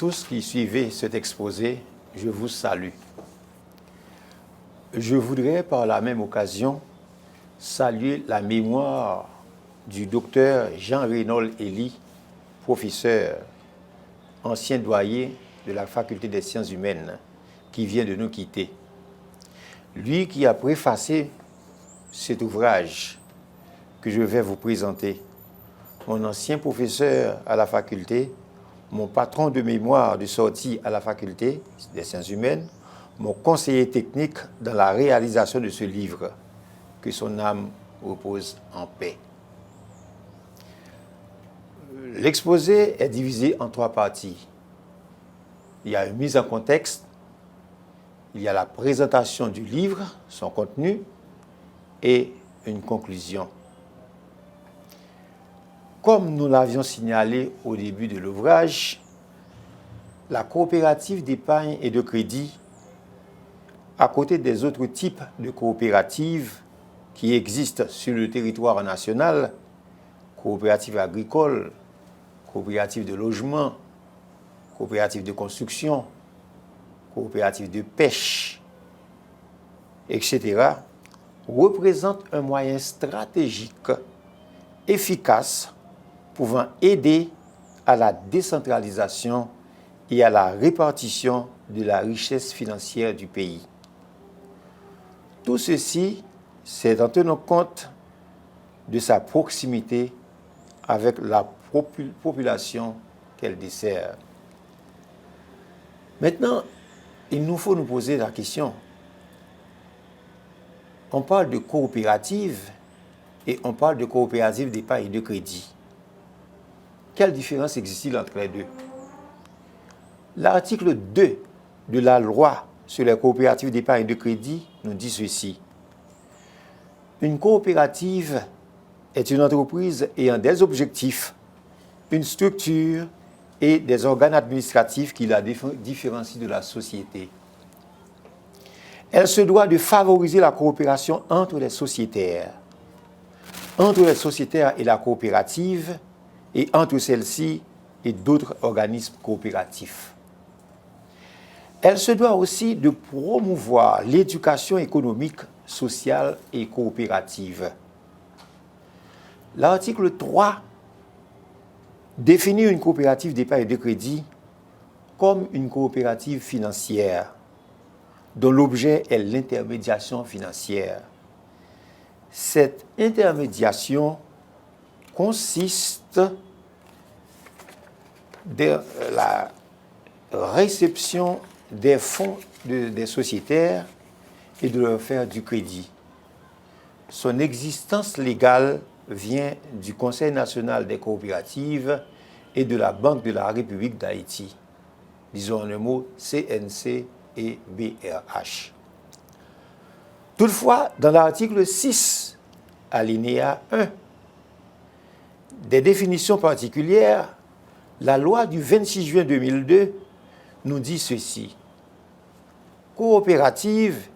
tous qui suivez cet exposé, je vous salue. Je voudrais par la même occasion saluer la mémoire du docteur Jean-Reynold Elie, professeur, ancien doyen de la faculté des sciences humaines, qui vient de nous quitter. Lui qui a préfacé cet ouvrage que je vais vous présenter, mon ancien professeur à la faculté, mon patron de mémoire de sortie à la faculté des sciences humaines, mon conseiller technique dans la réalisation de ce livre. Que son âme repose en paix. L'exposé est divisé en 3 parties. Il y a une mise en contexte, il y a la présentation du livre, son contenu, et une conclusion. Comme nous l'avions signalé au début de l'ouvrage, la coopérative d'épargne et de crédit, à côté des autres types de coopératives qui existent sur le territoire national, coopératives agricoles, coopératives de logement, coopératives de construction, coopératives de pêche, etc., représente un moyen stratégique efficace pouvant aider à la décentralisation et à la répartition de la richesse financière du pays. Tout ceci, c'est en tenant compte de sa proximité avec la population qu'elle dessert. Maintenant, il nous faut nous poser la question. On parle de coopérative et on parle de coopérative d'épargne et de crédit. Quelle différence existe-t-il entre les deux? L'article 2 de la loi sur les coopératives d'épargne et de crédit nous dit ceci. Une coopérative est une entreprise ayant des objectifs, une structure et des organes administratifs qui la différencient de la société. Elle se doit de favoriser la coopération entre les sociétaires et la coopérative, et entre celle-ci et d'autres organismes coopératifs. Elle se doit aussi de promouvoir l'éducation économique, sociale et coopérative. L'article 3 définit une coopérative d'épargne et de crédit comme une coopérative financière dont l'objet est l'intermédiation financière. Cette intermédiation consiste dans la réception des fonds des sociétaires et de leur faire du crédit. Son existence légale vient du Conseil national des coopératives et de la Banque de la République d'Haïti, disons en un mot CNC et BRH. Toutefois, dans l'article 6, alinéa 1, des définitions particulières, la loi du 26 juin 2002 nous dit ceci. Coopérative,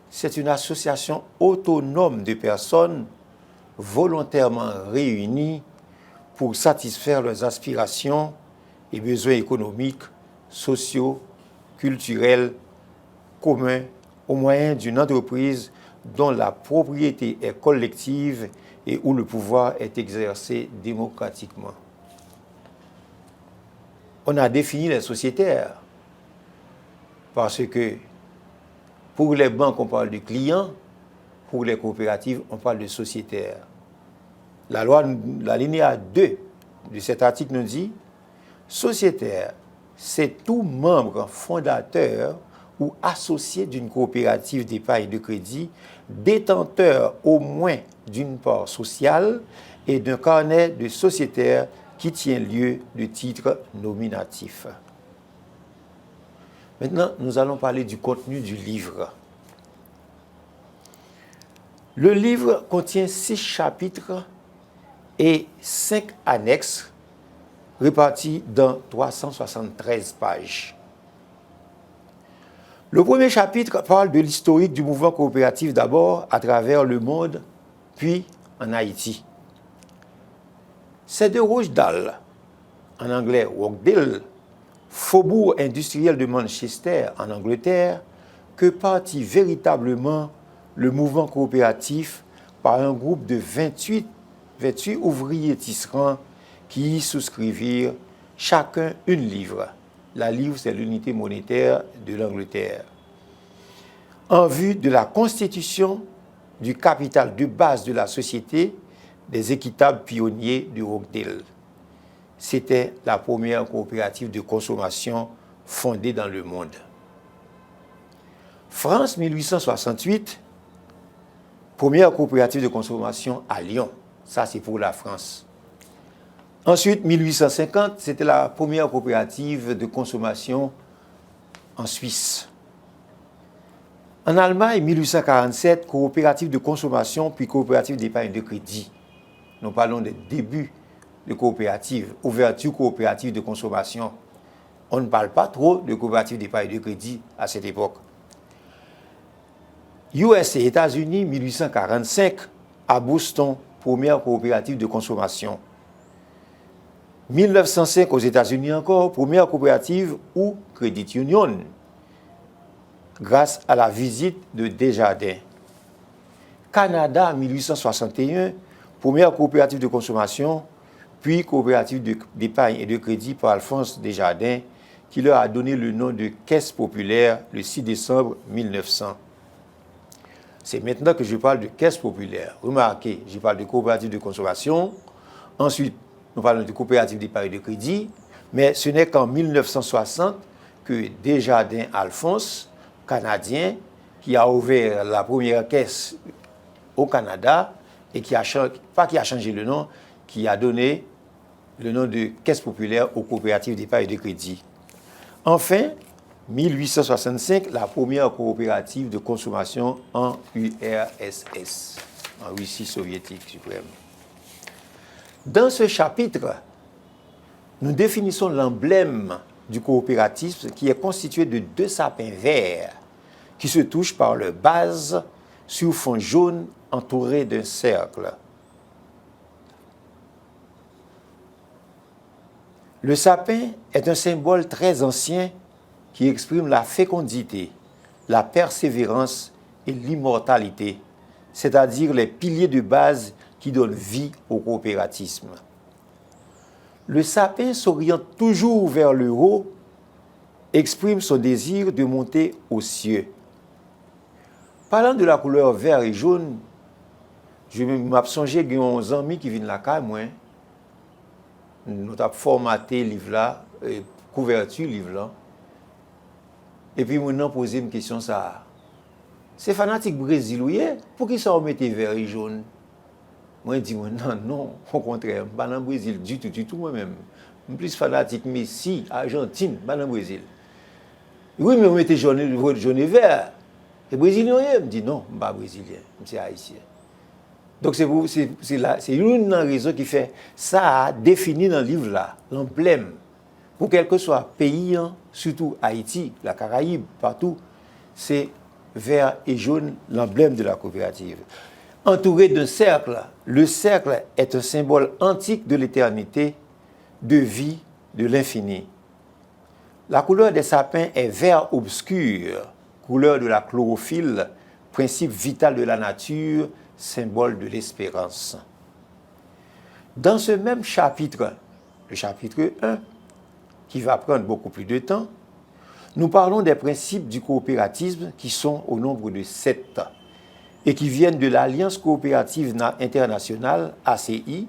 c'est une association autonome de personnes volontairement réunies pour satisfaire leurs aspirations et besoins économiques, sociaux, culturels communs au moyen d'une entreprise dont la propriété est collective et où le pouvoir est exercé démocratiquement. On a défini les sociétaires parce que pour les banques, on parle de clients, pour les coopératives, on parle de sociétaires. La loi, l'alinéa 2 de cet article nous dit sociétaire, c'est tout membre fondateur ou associé d'une coopérative d'épargne et de crédit, détenteur au moins d'une part sociale et d'un carnet de sociétaires qui tient lieu de titre nominatif. Maintenant, nous allons parler du contenu du livre. Le livre contient 6 chapitres et 5 annexes répartis dans 373 pages. Le premier chapitre parle de l'historique du mouvement coopératif d'abord à travers le monde, puis en Haïti. C'est de Roche Dahl, en anglais Rockdale, faubourg industriel de Manchester, en Angleterre, que partit véritablement le mouvement coopératif par un groupe de 28 ouvriers tisserands qui y souscrivirent chacun une livre. La livre, c'est l'unité monétaire de l'Angleterre. En vue de la constitution du capital de base de la société des équitables pionniers de Oakdale. C'était la première coopérative de consommation fondée dans le monde. France 1868, première coopérative de consommation à Lyon. Ça, c'est pour la France. Ensuite, 1850, c'était la première coopérative de consommation en Suisse. En Allemagne, 1847, coopérative de consommation, puis coopérative d'épargne de crédit. Nous parlons des débuts de coopérative, ouverture coopérative de consommation. On ne parle pas trop de coopérative d'épargne de crédit à cette époque. USA, États-Unis, 1845, à Boston, première coopérative de consommation. 1905, aux États-Unis encore, première coopérative ou Credit Union, grâce à la visite de Desjardins. Canada, 1861, première coopérative de consommation, puis coopérative d'épargne et de crédit par Alphonse Desjardins, qui leur a donné le nom de Caisse populaire le 6 décembre 1900. C'est maintenant que je parle de Caisse populaire. Remarquez, je parle de coopérative de consommation, ensuite nous parlons de coopérative d'épargne et de crédit, mais ce n'est qu'en 1960 que Desjardins Alphonse, Canadien, qui a ouvert la première caisse au Canada et qui a changé le nom, qui a donné le nom de Caisse populaire aux coopératives d'épargne et de crédit. Enfin, 1865, la première coopérative de consommation en URSS, en Russie soviétique suprême. Dans ce chapitre, nous définissons l'emblème du coopératisme qui est constitué de deux sapins verts qui se touchent par leur base sur fond jaune entouré d'un cercle. Le sapin est un symbole très ancien qui exprime la fécondité, la persévérance et l'immortalité, c'est-à-dire les piliers de base qui donnent vie au coopératisme. Le sapin s'oriente toujours vers le haut, exprime son désir de monter aux cieux. Parlant de la couleur vert et jaune, je m'ai songé qu'il y a un ami qui vient de la caille, moi. Nous avons formaté le livre là, couverture livre là. Et puis, nous avons posé une question ça. C'est fanatique brésilien, pour qui ça mette vert et jaune? Moi, je dis, non, au contraire, je ne suis pas dans le Brésil du tout, moi-même. Je suis plus fanatique Messi, Argentine, pas dans le Brésil. Oui, mais vous mettez jaune et vert. Les Brésiliens, je me dis, non, je ne suis pas brésilien, je suis haïtien. Donc, c'est une raison qui fait ça a défini dans le livre là, l'emblème. Pour quel que soit le pays, surtout Haïti, la Caraïbe, partout, c'est vert et jaune, l'emblème de la coopérative. Entouré d'un cercle, le cercle est un symbole antique de l'éternité, de vie, de l'infini. La couleur des sapins est vert obscur, couleur de la chlorophylle, principe vital de la nature, symbole de l'espérance. Dans ce même chapitre, le chapitre 1, qui va prendre beaucoup plus de temps, nous parlons des principes du coopératisme qui sont au nombre de 7 et qui viennent de l'Alliance coopérative internationale, ACI,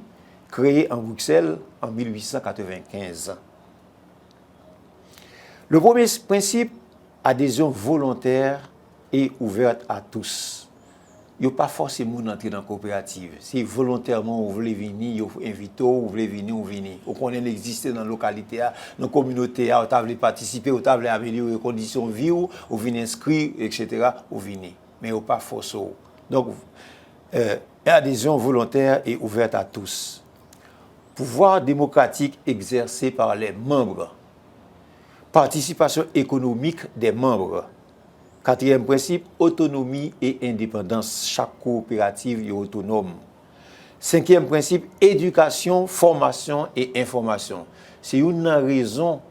créée en Bruxelles en 1895. Le premier principe, adhésion volontaire et ouverte à tous. Il n'y a pas forcément d'entrer dans la coopérative. Si volontairement vous voulez venir, vous invitez, vous voulez venir, vous venez. Vous connaissez exister dans la localité, dans la communauté, vous voulez participer, vous voulez améliorer les conditions de vie, vous venez inscrire, etc. Vous venez. Mais il n'y a pas forcé. Donc, adhésion volontaire et ouverte à tous. Pouvoir démocratique exercé par les membres. Participation économique des membres. Quatrième principe, autonomie et indépendance. Chaque coopérative est autonome. Cinquième principe, éducation, formation et information. C'est une raison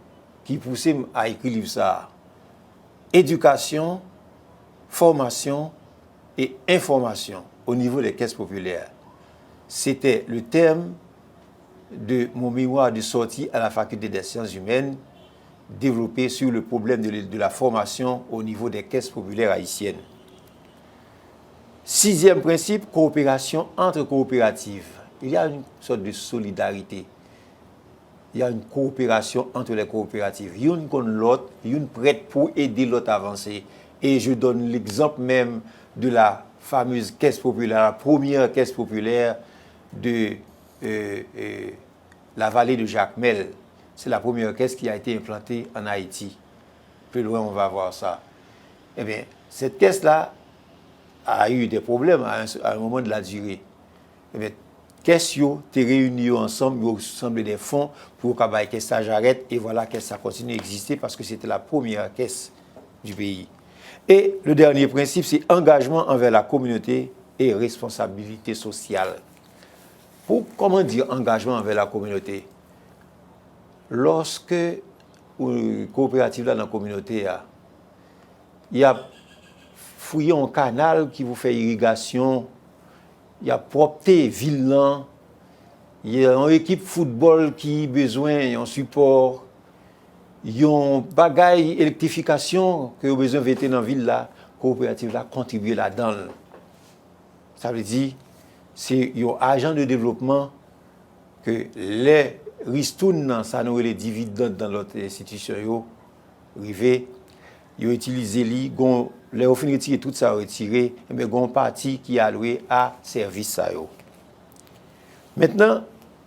qui poussait à écrire livre ça. Éducation, formation et information au niveau des caisses populaires. C'était le thème de mon mémoire de sortie à la faculté des sciences humaines, développé sur le problème de la formation au niveau des caisses populaires haïtiennes. 6e principe, coopération entre coopératives. Il y a une sorte de solidarité. Il y a une coopération entre les coopératives. Une contre l'autre, une prête pour aider l'autre à avancer. Et je donne l'exemple même de la fameuse caisse populaire, la première caisse populaire de la vallée de Jacmel. C'est la première caisse qui a été implantée en Haïti. Plus loin, on va voir ça. Eh bien, cette caisse-là a eu des problèmes à un moment de la durée. Eh bien, caisse yo, te réunis ensemble, yo ensemble des fonds pour que la caisse s'arrête et voilà que ça continue à exister parce que c'était la première caisse du pays. Et le dernier principe, c'est engagement envers la communauté et responsabilité sociale. Comment dire engagement envers la communauté? Lorsque une coopérative là dans la communauté, il y a fouillé un canal qui vous fait irrigation, il y a propreté ville, il y a une équipe football qui a besoin d'un support, il y a un bagage électrification que vous avez besoin de dans la ville là, coopérative là contribue là-dedans. Ça veut dire c'est un agent de développement que les ristoun, ça nous les dividendes dans l'autre institution, rivé, ils ont utilisé les ont fini retirer tout ça retiré, mais il y a une partie qui est allouée à service ça. Maintenant,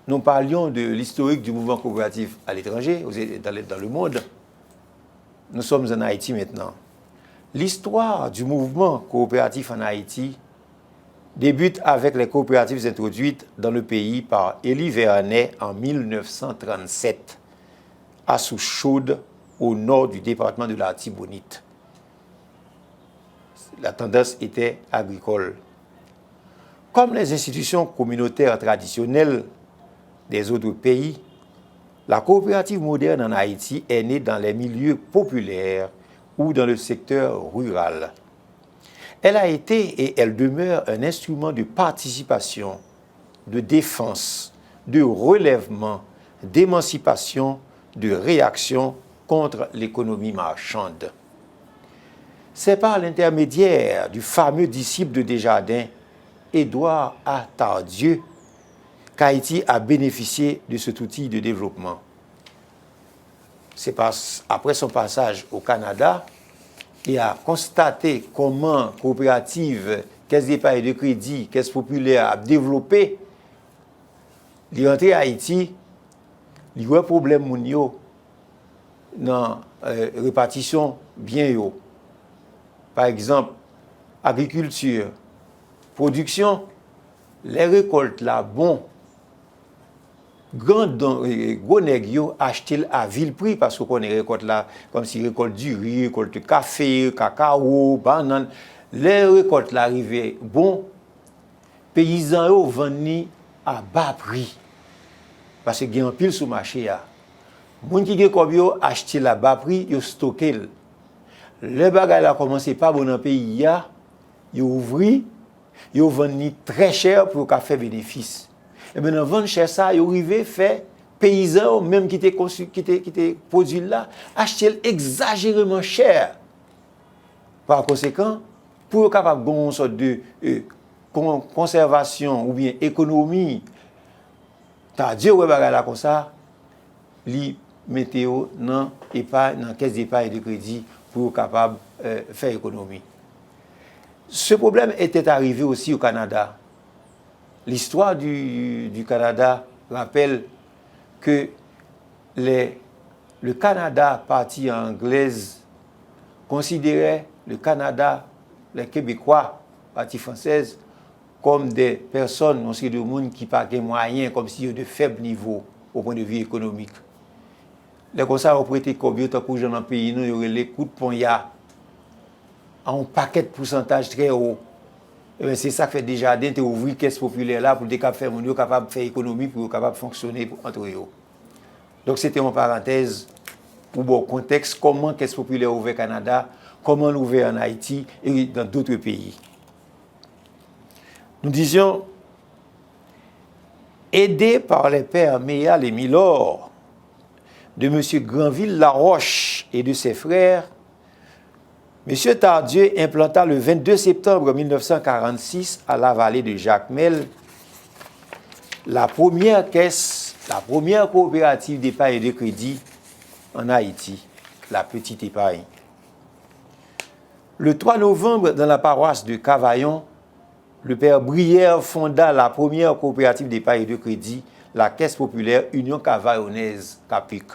nous parlions de l'historique du mouvement coopératif à l'étranger, dans le monde. Nous sommes en Haïti maintenant. L'histoire du mouvement coopératif en Haïti débute avec les coopératives introduites dans le pays par Élie Vernet en 1937 à Souchaude, au nord du département de la Tibonite. La tendance était agricole. Comme les institutions communautaires traditionnelles des autres pays, la coopérative moderne en Haïti est née dans les milieux populaires ou dans le secteur rural. Elle a été et elle demeure un instrument de participation, de défense, de relèvement, d'émancipation, de réaction contre l'économie marchande. C'est par l'intermédiaire du fameux disciple de Desjardins, Édouard A. Tardieu, qu'Haïti a bénéficié de cet outil de développement. C'est après son passage au Canada, il a constaté comment coopérative, caisse d'épargne de crédit, caisse populaire a développé. Il est rentré à Haïti, il y a un problème dans la répartition bien haut. Par exemple, agriculture, production, les récoltes là, bon, gros nègres achetent à vil prix parce qu'on est récolte là, comme si récolte du riz, récolte café, cacao, banane. Les récoltes là arrivent bon, paysans vendent à bas prix. Parce qu'il y a un pile sur le marché. Les gens qui ont acheté à bas prix, ils ont stocké. Les bagages ont commencé par bon dans le pays, ils ont ouvert, ils ont vendu très cher pour faire bénéfice. Et bien, dans vendre cher ça, ils ont arrivé à faire paysans, même qui étaient produits là, acheter exagérément cher. Par conséquent, pour être capable d'avoir une sorte de conservation ou bien économie, t'as dit ouais bagay là comme ça, li météo dans la caisse d'épargne de crédit pour être capable de faire économie. Ce problème était arrivé aussi au Canada. L'histoire du Canada rappelle que le Canada, partie anglaise, considérait le Canada, les Québécois, partie française, comme des personnes, on sait de monde qui n'ont pas de moyens, comme si ils de faible niveau au point de vue économique. Les conseils ont prêté combien de temps dans le pays, nous, il y aurait les coups de poing à un paquet de pourcentage très haut. C'est ça que fait Desjardins, tu ouvres une caisse populaire là pour être capable de faire économie, pour être capable de fonctionner entre eux. Donc c'était une parenthèse pour le contexte, comment la Caisse populaire ouvert au Canada, comment l'ouvert en Haïti et dans d'autres pays. Nous disions, aidé par les pères Méal et Milor, de M. Granville-Laroche et de ses frères, M. Tardieu implanta le 22 septembre 1946 à la vallée de Jacmel la première caisse, la première coopérative d'épargne et de crédit en Haïti, la Petite Épargne. Le 3 novembre, dans la paroisse de Cavaillon, le père Brière fonda la première coopérative d'épargne et de crédit, la Caisse populaire Union Cavaillonnaise Capic.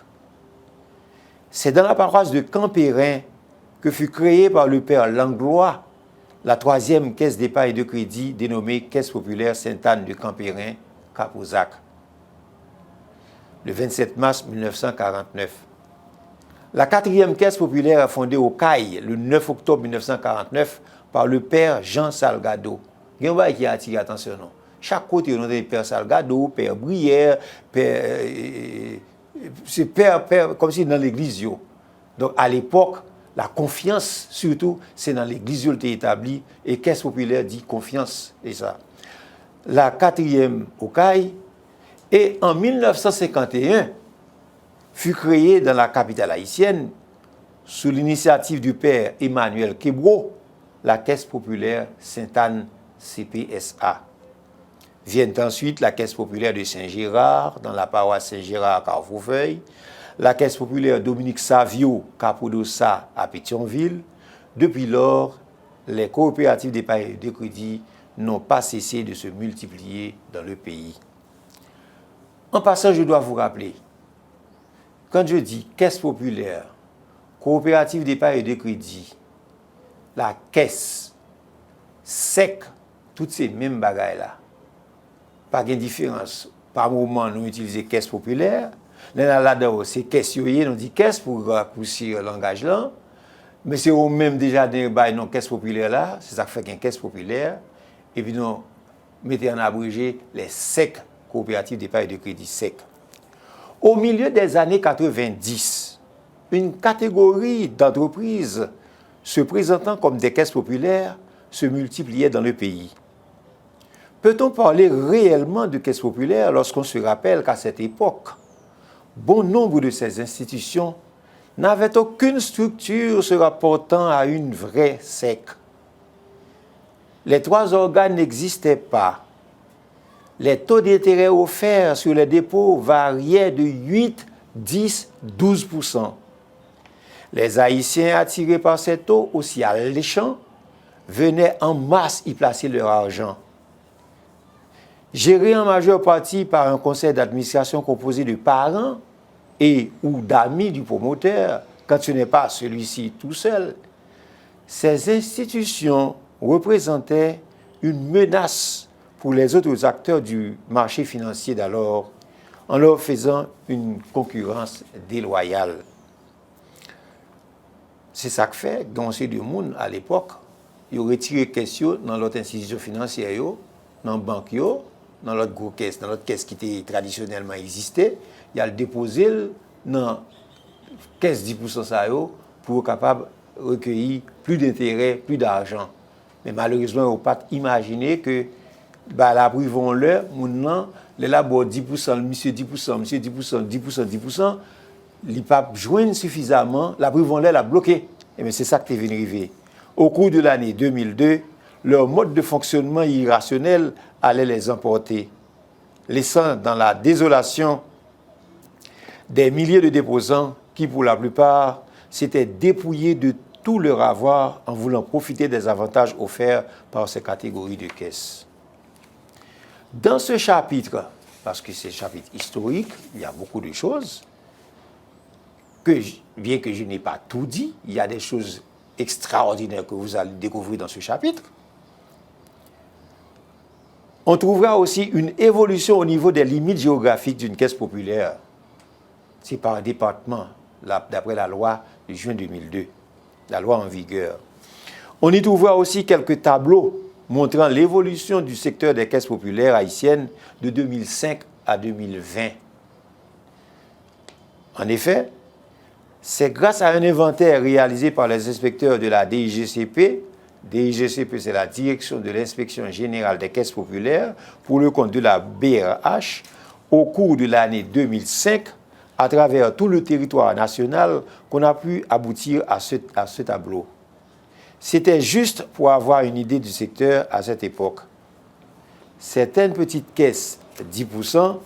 C'est dans la paroisse de Campérin que fut créée par le père Langlois la troisième caisse d'épargne et de crédit dénommée Caisse populaire Sainte-Anne de Campérin, Capozac, le 27 mars 1949. La quatrième caisse populaire est fondée au CAI le 9 octobre 1949 par le père Jean Salgado. Il y a un qui a attiré l'attention. Chaque côté, on a des pères Salgado, père Brière, c'est père, comme si dans l'église. Donc à l'époque, la confiance, surtout, c'est dans l'église qui est établie, et Caisse populaire dit confiance, et ça. La quatrième au CAI, et en 1951, fut créée dans la capitale haïtienne, sous l'initiative du père Emmanuel Kebro, la Caisse populaire Sainte-Anne CPSA. Viennent ensuite la Caisse populaire de Saint-Gérard, dans la paroisse Saint-Gérard à Carrefourfeuille, la Caisse populaire Dominique Savio, Capodossa à Pétionville. Depuis lors, les coopératives d'épargne et de crédit n'ont pas cessé de se multiplier dans le pays. En passant, je dois vous rappeler, quand je dis Caisse populaire, coopérative d'épargne et de crédit, la caisse, SEC, toutes ces mêmes bagailles-là, pas de différence. Par moment, nous utilisons caisse populaire. Là-dedans, c'est caisse, nous dit caisse pour raccourcir le langage là. Mais c'est au même déjà des non caisse populaire là, c'est ça qui fait qu'une caisse populaire. Et puis nous mettons en abrégé les SEC, coopératives d'épargne et de crédit SEC. Au milieu des années 90, une catégorie d'entreprises se présentant comme des caisses populaires se multipliait dans le pays. Peut-on parler réellement de caisse populaire lorsqu'on se rappelle qu'à cette époque, bon nombre de ces institutions n'avaient aucune structure se rapportant à une vraie SEC. Les trois organes n'existaient pas. Les taux d'intérêt offerts sur les dépôts variaient de 8, 10, 12%. Les Haïtiens attirés par ces taux aussi alléchants venaient en masse y placer leur argent. Géré en majeure partie par un conseil d'administration composé de parents et ou d'amis du promoteur, quand ce n'est pas celui-ci tout seul, ces institutions représentaient une menace pour les autres acteurs du marché financier d'alors, en leur faisant une concurrence déloyale. C'est ça que fait, dans ces deux mondes, à l'époque, ils ont retiré question dans l'autre institution financière, dans la banque, dans l'autre gros caisse, dans l'autre caisse qui était traditionnellement existait, il y a le déposé dans la caisse 10% ça pour être capable de recueillir plus d'intérêt, plus d'argent. Mais malheureusement, on ne peut pas imaginer que la privon là, maintenant, les labos 10%, monsieur 10%, monsieur 10%, 10%, 10%, ils ne peuvent pas joindre suffisamment, la privon là, l'a bloqué. Et c'est ça qui est venu arriver. Au cours de l'année 2002, leur mode de fonctionnement irrationnel allait les emporter, laissant dans la désolation des milliers de déposants qui, pour la plupart, s'étaient dépouillés de tout leur avoir en voulant profiter des avantages offerts par ces catégories de caisses. Dans ce chapitre, parce que c'est un chapitre historique, il y a beaucoup de choses, bien que je n'ai pas tout dit, il y a des choses extraordinaires que vous allez découvrir dans ce chapitre. On trouvera aussi une évolution au niveau des limites géographiques d'une caisse populaire. C'est par département, d'après la loi de juin 2002, la loi en vigueur. On y trouvera aussi quelques tableaux montrant l'évolution du secteur des caisses populaires haïtiennes de 2005 à 2020. En effet, C'est grâce à un inventaire réalisé par les inspecteurs de la DIGCP. DIGCP, c'est la Direction de l'Inspection Générale des Caisses Populaires, pour le compte de la BRH, au cours de l'année 2005, à travers tout le territoire national, qu'on a pu aboutir à ce tableau. C'était juste pour avoir une idée du secteur à cette époque. Certaines petites caisses, 10%,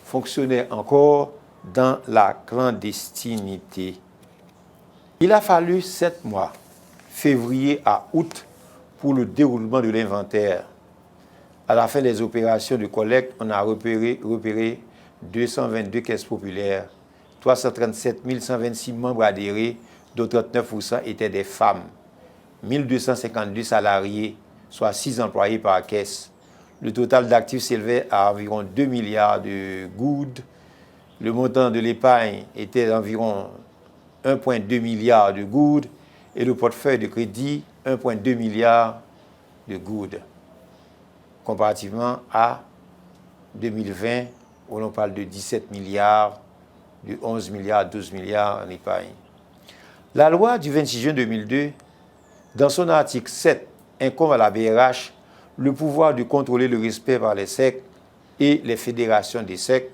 fonctionnaient encore dans la clandestinité. Il a fallu 7 mois, février à août, pour le déroulement de l'inventaire. À la fin des opérations de collecte, on a repéré 222 caisses populaires, 337 126 membres adhérés, dont 39% étaient des femmes, 1252 salariés, soit 6 employés par caisse. Le total d'actifs s'élevait à environ 2 milliards de goudes. Le montant de l'épargne était d'environ 1,2 milliard de goudes et le portefeuille de crédit 1,2 milliard de goudes. Comparativement à 2020, où l'on parle de 17 milliards, de 11 milliards, 12 milliards en épargne. La loi du 26 juin 2002, dans son article 7, incombe à la BRH le pouvoir de contrôler le respect par les sectes et les fédérations des sectes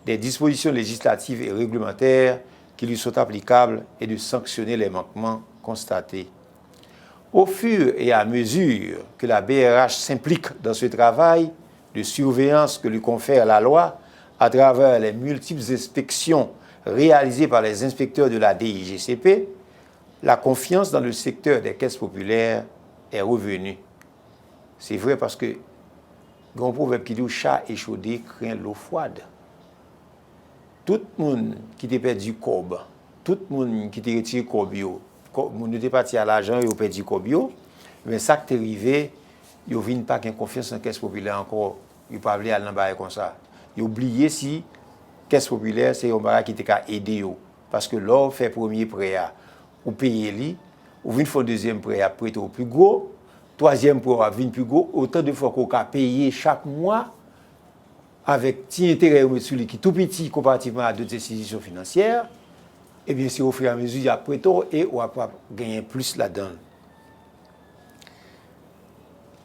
des dispositions législatives et réglementaires qui lui sont applicables et de sanctionner les manquements constatés. Au fur et à mesure que la BRH s'implique dans ce travail de surveillance que lui confère la loi à travers les multiples inspections réalisées par les inspecteurs de la DIGCP, la confiance dans le secteur des caisses populaires est revenue. C'est vrai parce que, grand proverbe qui dit chat échaudé craint l'eau froide. Tout le monde qui t'a perdu cob, tout le monde qui t'a retiré cobio, moun n'était parti à l'argent, il a perdu cobio, mais ça qui est arrivé, il n'y a pas qu'une confiance en caisse populaire encore, il pas aller à l'embarquer comme ça. Il a oublié si caisse populaire c'est un barrage qui t'a aidé parce que là fait premier prêt ou payer lui, ou vient faire deuxième prêt après au plus gros, troisième prêt vient plus gros, autant de fois qu'on a payé chaque mois avec petit intérêt sur lui qui est tout petit comparativement à d'autres institutions financières, et bien c'est au fur et à mesure il y a prêt et on va gagner plus là-dedans.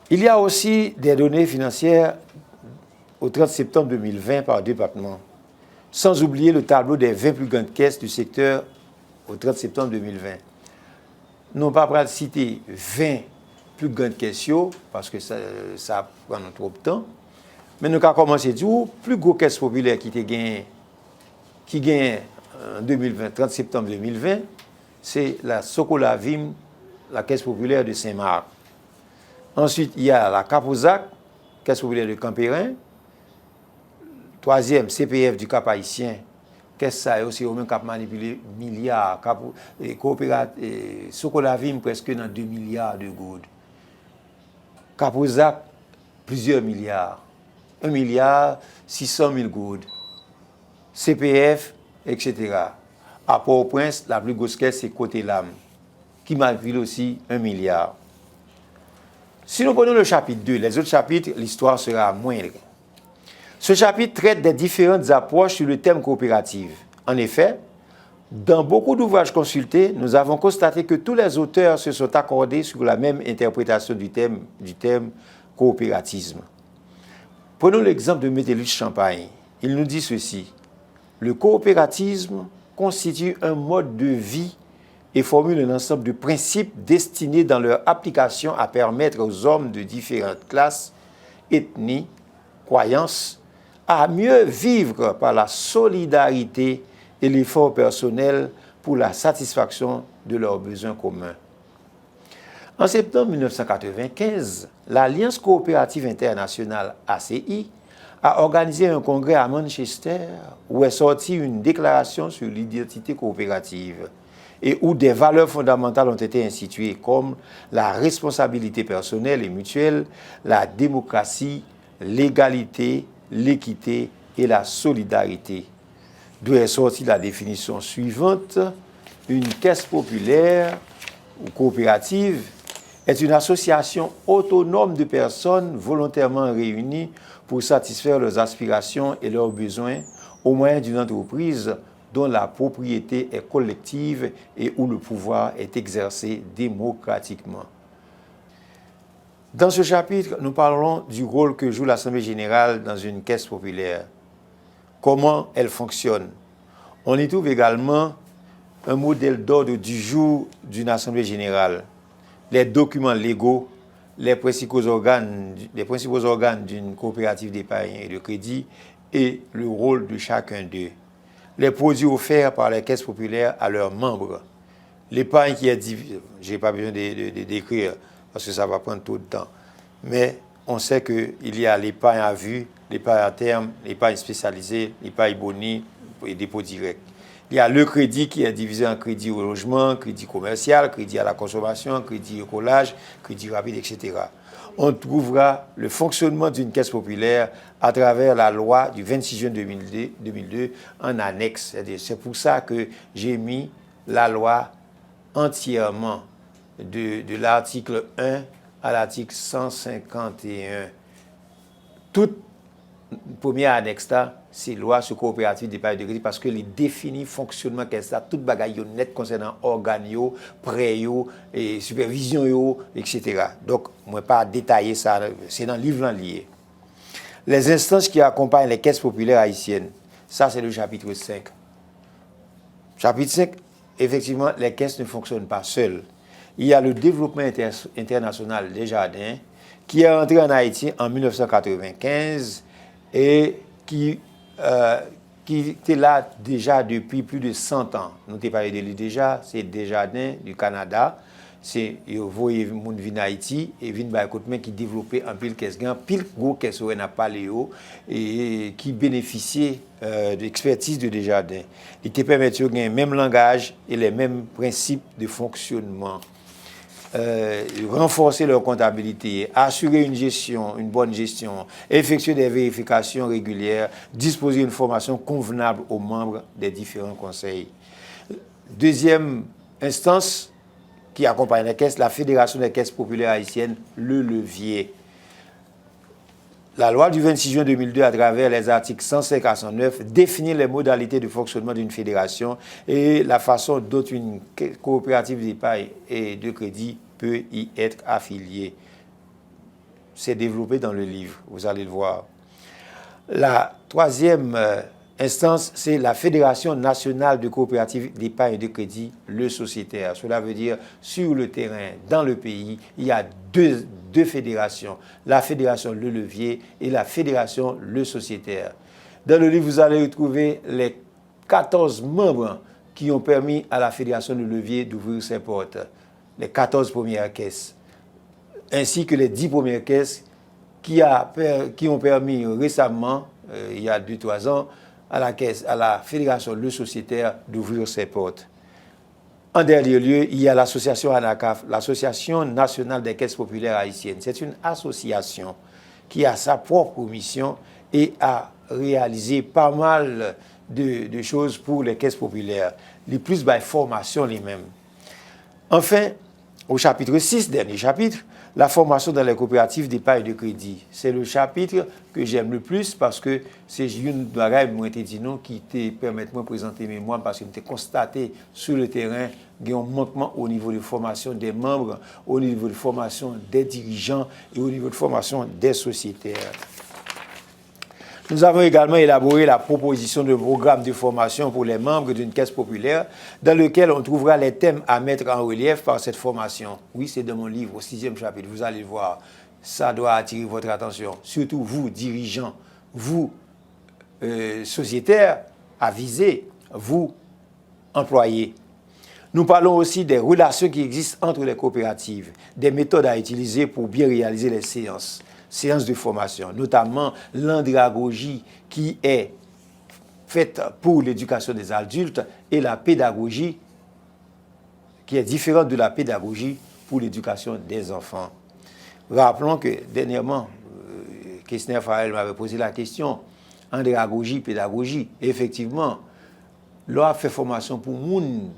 Il y a aussi des données financières au 30 septembre 2020 par département, sans oublier le tableau des 20 plus grandes caisses du secteur au 30 septembre 2020. Nous pas pas citer 20 plus grandes caisses parce que ça prend trop de temps. Mais nous avons commencé à dire plus gros caisse populaire qui gagne en 2020, 30 septembre 2020, c'est la Socolavim, la caisse populaire de Saint-Marc. Ensuite, il y a la Capozac, caisse populaire de Campérin. Troisième, CPF du Cap Haïtien. Caisse ça aussi au même cap manipulé milliards. Socolavim presque dans 2 milliards de goudes. Capozac, plusieurs milliards. 1 milliard 600 000 goudes. CPF, etc. À Port-au-Prince, la plus grosse caisse, c'est Côté Lame, qui manipule aussi 1 milliard. Si nous prenons le chapitre 2, les autres chapitres, l'histoire sera moindre. Ce chapitre traite des différentes approches sur le thème coopérative. En effet, dans beaucoup d'ouvrages consultés, nous avons constaté que tous les auteurs se sont accordés sur la même interprétation du thème coopératisme. Prenons l'exemple de Métellus Champagne. Il nous dit ceci. Le coopératisme constitue un mode de vie et formule un ensemble de principes destinés dans leur application à permettre aux hommes de différentes classes, ethnies, croyances, à mieux vivre par la solidarité et l'effort personnel pour la satisfaction de leurs besoins communs. En septembre 1995, l'Alliance coopérative internationale ACI a organisé un congrès à Manchester où est sortie une déclaration sur l'identité coopérative et où des valeurs fondamentales ont été instituées comme la responsabilité personnelle et mutuelle, la démocratie, l'égalité, l'équité et la solidarité. D'où est sortie la définition suivante: une caisse populaire ou coopérative est une association autonome de personnes volontairement réunies pour satisfaire leurs aspirations et leurs besoins au moyen d'une entreprise dont la propriété est collective et où le pouvoir est exercé démocratiquement. Dans ce chapitre, nous parlerons du rôle que joue l'Assemblée générale dans une caisse populaire, comment elle fonctionne. On y trouve également un modèle d'ordre du jour d'une Assemblée générale, les documents légaux, les principaux organes d'une coopérative d'épargne et de crédit et le rôle de chacun d'eux. Les produits offerts par les caisses populaires à leurs membres. L'épargne qui est divisée, je n'ai pas besoin de décrire parce que ça va prendre trop de temps. Mais on sait qu'il y a l'épargne à vue, l'épargne à terme, l'épargne spécialisée, l'épargne boni et dépôt direct. Il y a le crédit qui est divisé en crédit au logement, crédit commercial, crédit à la consommation, crédit au collage, crédit rapide, etc. On trouvera le fonctionnement d'une caisse populaire à travers la loi du 26 juin 2002 en annexe. C'est pour ça que j'ai mis la loi entièrement de l'article 1 à l'article 151. Toute première annexe là, c'est loi sur coopérative d'épargne de crédit parce que les définit fonctionnement qu'est ça, toute bagaille net concernant organes, prêts, et supervision, etc. Donc, moi pas détailler ça, c'est dans le livre lié. Les instances qui accompagnent les caisses populaires haïtiennes, ça c'est le chapitre 5. Chapitre 5, effectivement, les caisses ne fonctionnent pas seules. Il y a le développement international des jardins qui est entré en Haïti en 1995 et qui était là déjà depuis plus de 100 ans. Nous t'ai parlé de lui déjà, c'est Desjardins du Canada. C'est voyez moun vin Haïti et vin ba côté qui développé en pile caisse grand pile gros caisse n'a pas léo et qui bénéficiait de l'expertise de Desjardins. Il te permet de gagner le même langage et les mêmes principes de fonctionnement. Renforcer leur comptabilité, assurer une bonne gestion, effectuer des vérifications régulières, disposer d'une formation convenable aux membres des différents conseils. Deuxième instance qui accompagne les caisses, la Fédération des caisses populaires haïtiennes, le levier. La loi du 26 juin 2002, à travers les articles 105 à 109, définit les modalités de fonctionnement d'une fédération et la façon dont une coopérative d'épargne et de crédit peut y être affiliée. C'est développé dans le livre, vous allez le voir. La troisième instance, c'est la Fédération nationale de coopératives d'épargne et de crédit, le sociétaire. Cela veut dire, sur le terrain, dans le pays, il y a deux fédérations, la fédération Le Levier et la fédération Le Sociétaire. Dans le livre, vous allez retrouver les 14 membres qui ont permis à la fédération Le Levier d'ouvrir ses portes, les 14 premières caisses, ainsi que les 10 premières caisses qui ont permis récemment, il y a 2-3 ans, à la fédération Le Sociétaire d'ouvrir ses portes. En dernier lieu, il y a l'association ANACAF, l'Association nationale des caisses populaires haïtiennes. C'est une association qui a sa propre mission et a réalisé pas mal de choses pour les caisses populaires. Les plus by formation les mêmes. Enfin, au chapitre 6, dernier chapitre, la formation dans les coopératives d'épargne et de crédit. C'est le chapitre que j'aime le plus parce que c'est une bagaille qui te permet de me présenter mes mots parce que j'ai constaté sur le terrain qu'il y a un manquement au niveau de formation des membres, au niveau de formation des dirigeants et au niveau de formation des sociétaires. Nous avons également élaboré la proposition de programme de formation pour les membres d'une caisse populaire dans lequel on trouvera les thèmes à mettre en relief par cette formation. Oui, c'est dans mon livre, au 6e chapitre, vous allez le voir. Ça doit attirer votre attention. Surtout vous, dirigeants, vous, sociétaires, avisés, vous, employés. Nous parlons aussi des relations qui existent entre les coopératives, des méthodes à utiliser pour bien réaliser les séances de formation, notamment l'andragogie qui est faite pour l'éducation des adultes et la pédagogie qui est différente de la pédagogie pour l'éducation des enfants. Rappelons que dernièrement, Kessner Farrell m'avait posé la question, andragogie, pédagogie. Effectivement, l'on fait formation pour moun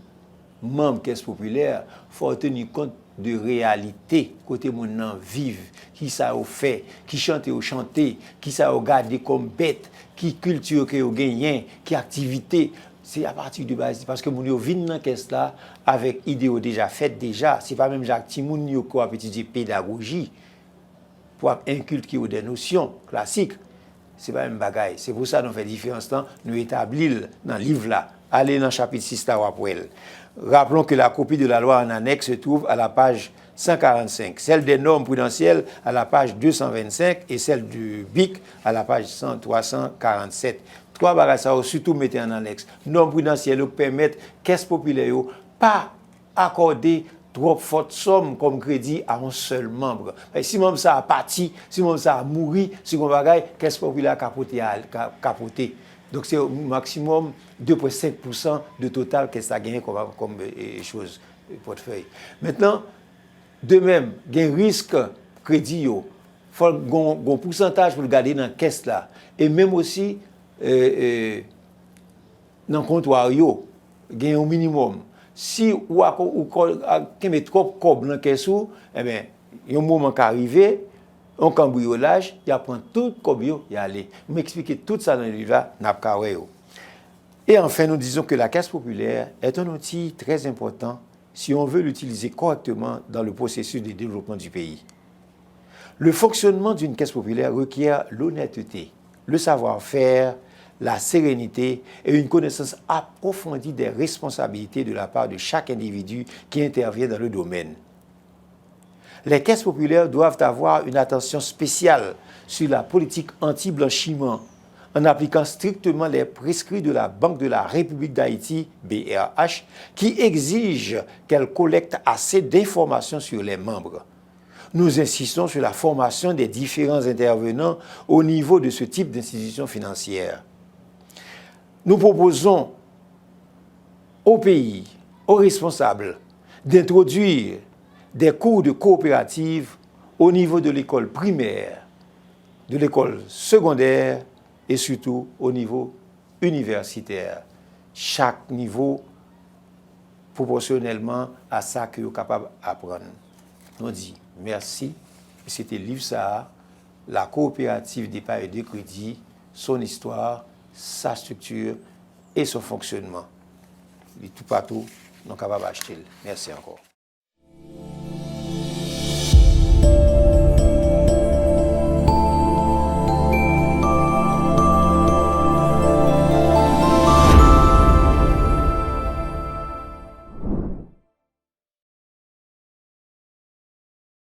membre caisse populaire, il faut tenir compte de réalité, côté mon nan vive, qui ça au fait, qui chante au chanter, qui ça au garder comme bête, qui culture que au gagné, qui activité. c'est à partir de base. Parce que moun yo vin dans caisse là avec idéo déjà faite déjà. C'est pas même Jacques Timoun yo qui a étudié pédagogie pour inculquer des notions classiques. C'est pas même bagaille. C'est pour ça que nous faisons différence là, nous établir dans le livre là. Allez dans le chapitre 6 là pour elle. Rappelons que la copie de la loi en annexe se trouve à la page 145, celle des normes prudentielles à la page 225 et celle du BIC à la page 347. Trois bagages ça surtout mettez en annexe. Normes prudentielles permettent caisse populaire pas accorder trop forte somme comme crédit à un seul membre. Si membre ça a parti, si membre ça a mouru, si on bagaille caisse populaire capoté. Donc c'est au maximum 2,5% de total que ça gagne comme chose portefeuille. Maintenant, de même, il y a un risque crédit, il faut un pourcentage pour le garder dans la caisse là. Et même aussi, dans le comptoir, il y a un minimum. Si vous avez trop de dans la caisse, eh bien, il y a un moment qui arrive, un cambriolage, il prend tout comme il aller. Je m'explique tout ça dans le livre là, Et enfin, nous disons que la caisse populaire est un outil très important si on veut l'utiliser correctement dans le processus de développement du pays. Le fonctionnement d'une caisse populaire requiert l'honnêteté, le savoir-faire, la sérénité et une connaissance approfondie des responsabilités de la part de chaque individu qui intervient dans le domaine. Les caisses populaires doivent avoir une attention spéciale sur la politique anti-blanchiment en appliquant strictement les prescrits de la Banque de la République d'Haïti, BRH, qui exige qu'elle collecte assez d'informations sur les membres. Nous insistons sur la formation des différents intervenants au niveau de ce type d'institution financière. Nous proposons au pays, aux responsables, d'introduire des cours de coopérative au niveau de l'école primaire, de l'école secondaire et surtout au niveau universitaire. Chaque niveau proportionnellement à ça que vous êtes capable d'apprendre. Nous disons merci. C'était le livre ça, la coopérative d'épargne et de crédit, son histoire, sa structure et son fonctionnement. Et tout partout, nous sommes capables d'acheter. Merci encore.